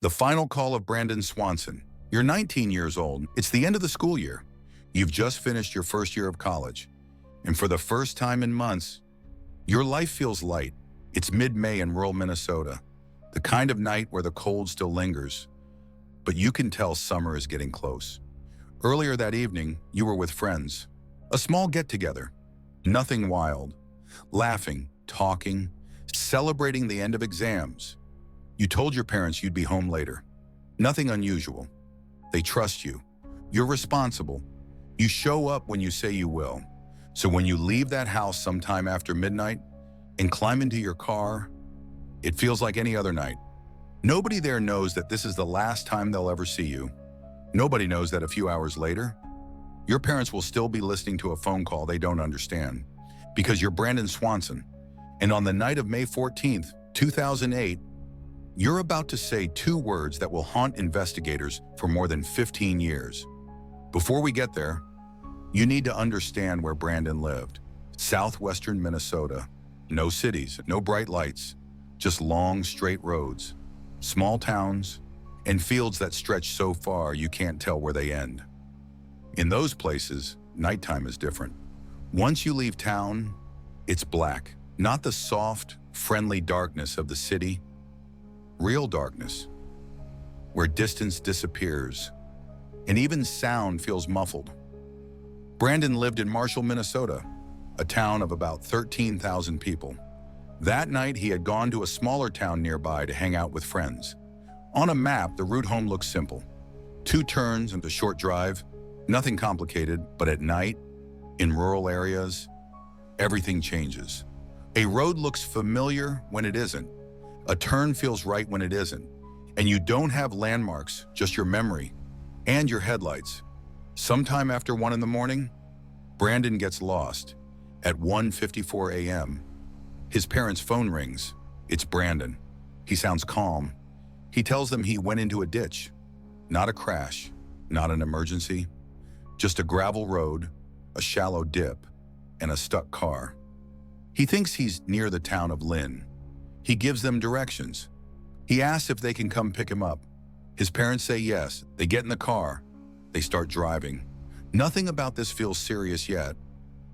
The final call of Brandon Swanson. You're 19 years old. It's the end of the school year. You've just finished your first year of college. And for the first time in months, your life feels light. It's mid-May in rural Minnesota, the kind of night where the cold still lingers, but you can tell summer is getting close. Earlier that evening, you were with friends. A small get-together. Nothing wild. Laughing, talking, celebrating the end of exams. You told your parents you'd be home later. Nothing unusual. They trust you. You're responsible. You show up when you say you will. So when you leave that house sometime after midnight and climb into your car, it feels like any other night. Nobody there knows that this is the last time they'll ever see you. Nobody knows that a few hours later, your parents will still be listening to a phone call they don't understand because you're Brandon Swanson. And on the night of May 14th, 2008, you're about to say two words that will haunt investigators for more than 15 years. Before we get there, you need to understand where Brandon lived. Southwestern Minnesota. No cities, no bright lights, just long, straight roads, small towns, and fields that stretch so far you can't tell where they end. In those places, nighttime is different. Once you leave town, it's black. Not the soft, friendly darkness of the city. Real darkness, where distance disappears, and even sound feels muffled. Brandon lived in Marshall, Minnesota, a town of about 13,000 people. That night, he had gone to a smaller town nearby to hang out with friends. On a map, the route home looks simple. 2 turns and a short drive, nothing complicated, but at night, in rural areas, everything changes. A road looks familiar when it isn't. A turn feels right when it isn't. And you don't have landmarks, just your memory and your headlights. Sometime after 1 in the morning, Brandon gets lost. At 1:54 a.m., his parents' phone rings. It's Brandon. He sounds calm. He tells them he went into a ditch. Not a crash, not an emergency, just a gravel road, a shallow dip, and a stuck car. He thinks he's near the town of Lynn. He gives them directions. He asks if they can come pick him up. His parents say yes. They get in the car. They start driving. Nothing about this feels serious yet.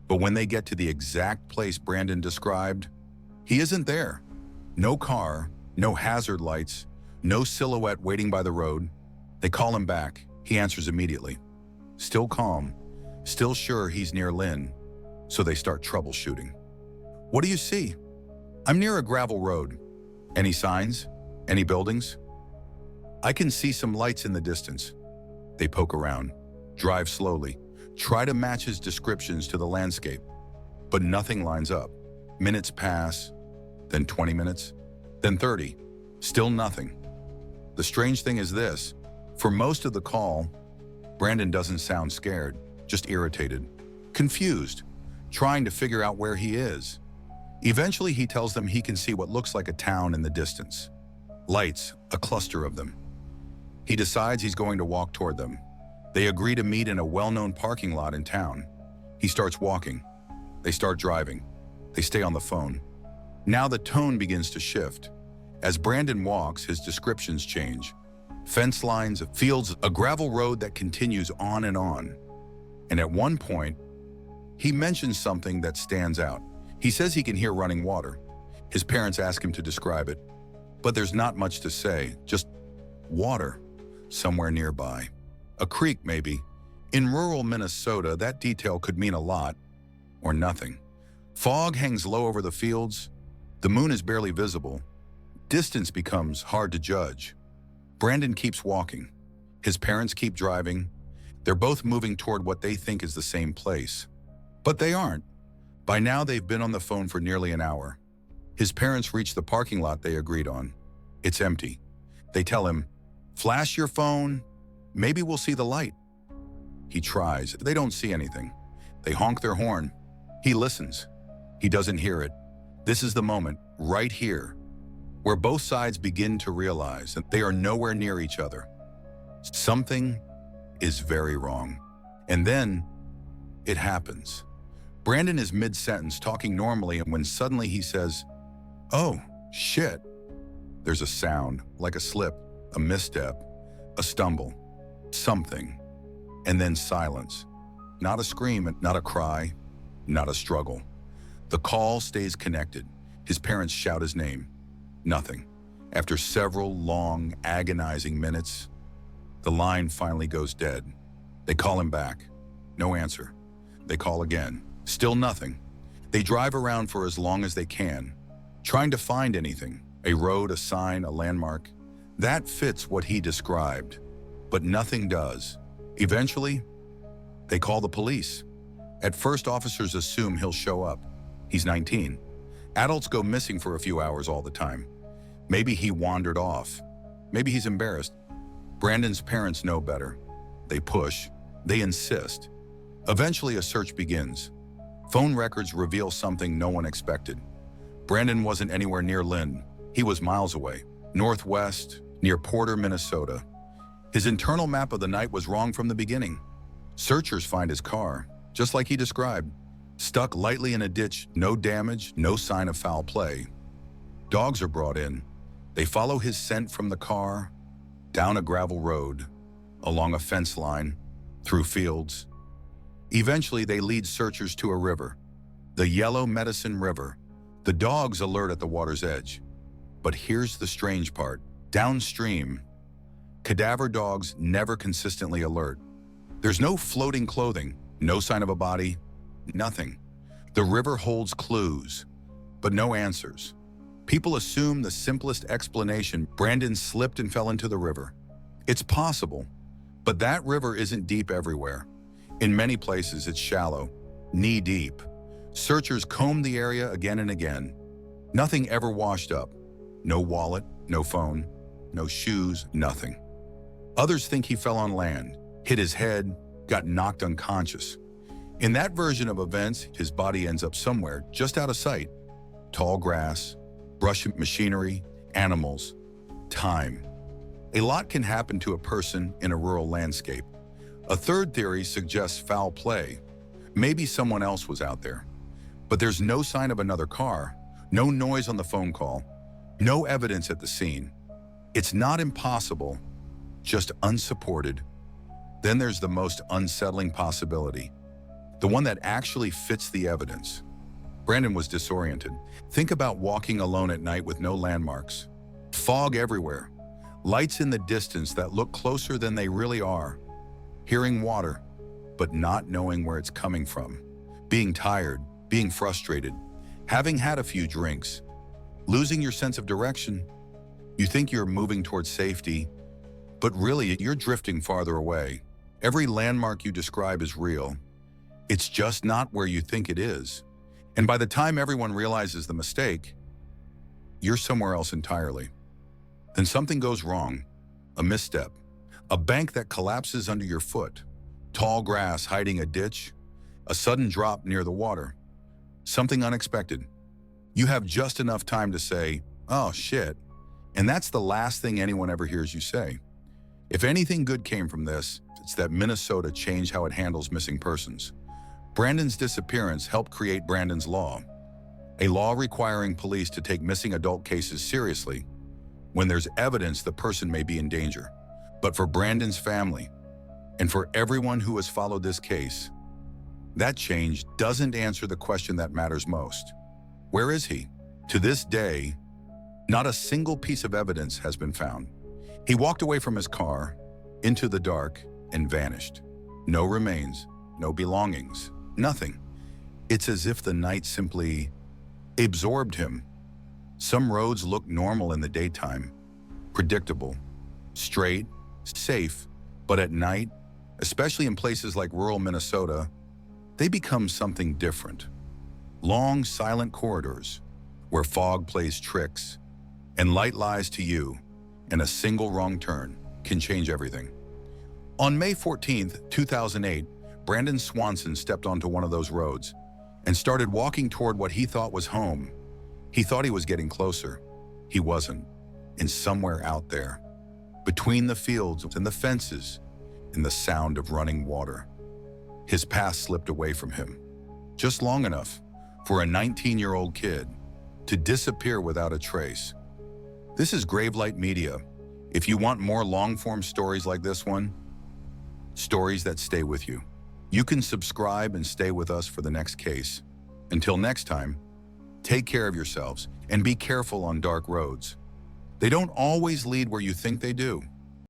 But when they get to the exact place Brandon described, he isn't there. No car, no hazard lights, no silhouette waiting by the road. They call him back. He answers immediately. Still calm, still sure he's near Lynn. So they start troubleshooting. What do you see? I'm near a gravel road. Any signs? Any buildings? I can see some lights in the distance. They poke around, drive slowly, try to match his descriptions to the landscape, but nothing lines up. Minutes pass, then 20 minutes, then 30, still nothing. The strange thing is this, for most of the call, Brandon doesn't sound scared, just irritated, confused, trying to figure out where he is. Eventually, he tells them he can see what looks like a town in the distance. Lights, a cluster of them. He decides he's going to walk toward them. They agree to meet in a well-known parking lot in town. He starts walking. They start driving. They stay on the phone. Now the tone begins to shift. As Brandon walks, his descriptions change. Fence lines, fields, a gravel road that continues on. And at one point, he mentions something that stands out. He says he can hear running water. His parents ask him to describe it, but there's not much to say, just water somewhere nearby. A creek, maybe. In rural Minnesota, that detail could mean a lot or nothing. Fog hangs low over the fields. The moon is barely visible. Distance becomes hard to judge. Brandon keeps walking. His parents keep driving. They're both moving toward what they think is the same place. But they aren't. By now, they've been on the phone for nearly an hour. His parents reach the parking lot they agreed on. It's empty. They tell him, "Flash your phone. Maybe we'll see the light." He tries. They don't see anything. They honk their horn. He listens. He doesn't hear it. This is the moment, right here, where both sides begin to realize that they are nowhere near each other. Something is very wrong. And then it happens. Brandon is mid-sentence talking normally, and when suddenly he says, "Oh, shit." There's a sound, like a slip, A misstep, a stumble, something, and then silence. Not a scream, not a cry, not a struggle. The call stays connected. His parents shout his name. Nothing. After several long, agonizing minutes, the line finally goes dead. They call him back. No answer. They call again. Still nothing. They drive around for as long as they can, trying to find anything. A road, a sign, a landmark. That fits what he described, but nothing does. Eventually, they call the police. At first, officers assume he'll show up. He's 19. Adults go missing for a few hours all the time. Maybe he wandered off. Maybe he's embarrassed. Brandon's parents know better. They push. They insist. Eventually, a search begins. Phone records reveal something no one expected. Brandon wasn't anywhere near Lynn. He was miles away, northwest, near Porter, Minnesota. His internal map of the night was wrong from the beginning. Searchers find his car, just like he described, stuck lightly in a ditch, no damage, no sign of foul play. Dogs are brought in. They follow his scent from the car, down a gravel road, along a fence line, through fields. Eventually, they lead searchers to a river, the Yellow Medicine River. The dogs alert at the water's edge. But here's the strange part. Downstream, cadaver dogs never consistently alert. There's no floating clothing, no sign of a body, nothing. The river holds clues, but no answers. People assume the simplest explanation: Brandon slipped and fell into the river. It's possible, but that river isn't deep everywhere. In many places, it's shallow, knee-deep. Searchers comb the area again and again. Nothing ever washed up. No wallet, no phone, no shoes, nothing. Others think he fell on land, hit his head, got knocked unconscious. In that version of events, his body ends up somewhere just out of sight. Tall grass, brush machinery, animals, time. A lot can happen to a person in a rural landscape. A third theory suggests foul play. Maybe someone else was out there. But there's no sign of another car, no noise on the phone call, no evidence at the scene. It's not impossible, just unsupported. Then there's the most unsettling possibility, the one that actually fits the evidence. Brandon was disoriented. Think about walking alone at night with no landmarks. Fog everywhere. Lights in the distance that look closer than they really are. Hearing water, but not knowing where it's coming from. Being tired, being frustrated, having had a few drinks, losing your sense of direction. You think you're moving towards safety, but really you're drifting farther away. Every landmark you describe is real. It's just not where you think it is. And by the time everyone realizes the mistake, you're somewhere else entirely. Then something goes wrong, a misstep, a bank that collapses under your foot, tall grass hiding a ditch, a sudden drop near the water, something unexpected. You have just enough time to say, "Oh, shit," and that's the last thing anyone ever hears you say. If anything good came from this, it's that Minnesota changed how it handles missing persons. Brandon's disappearance helped create Brandon's Law, a law requiring police to take missing adult cases seriously when there's evidence the person may be in danger. But for Brandon's family, and for everyone who has followed this case, that change doesn't answer the question that matters most. Where is he? To this day, not a single piece of evidence has been found. He walked away from his car, into the dark, and vanished. No remains, no belongings, nothing. It's as if the night simply absorbed him. Some roads look normal in the daytime, predictable, straight, safe, but at night, especially in places like rural Minnesota, they become something different. Long, silent corridors where fog plays tricks and light lies to you, and a single wrong turn can change everything. On May 14th, 2008, Brandon Swanson stepped onto one of those roads and started walking toward what he thought was home. He thought he was getting closer. He wasn't. And somewhere out there, between the fields and the fences, and the sound of running water, his path slipped away from him, just long enough for a 19-year-old kid to disappear without a trace. This is Gravelight Media, If you want more long-form stories like this one, stories that stay with you can subscribe and stay with us for the next case. Until next time, take care of yourselves and be careful on dark roads. They don't always lead where you think they do.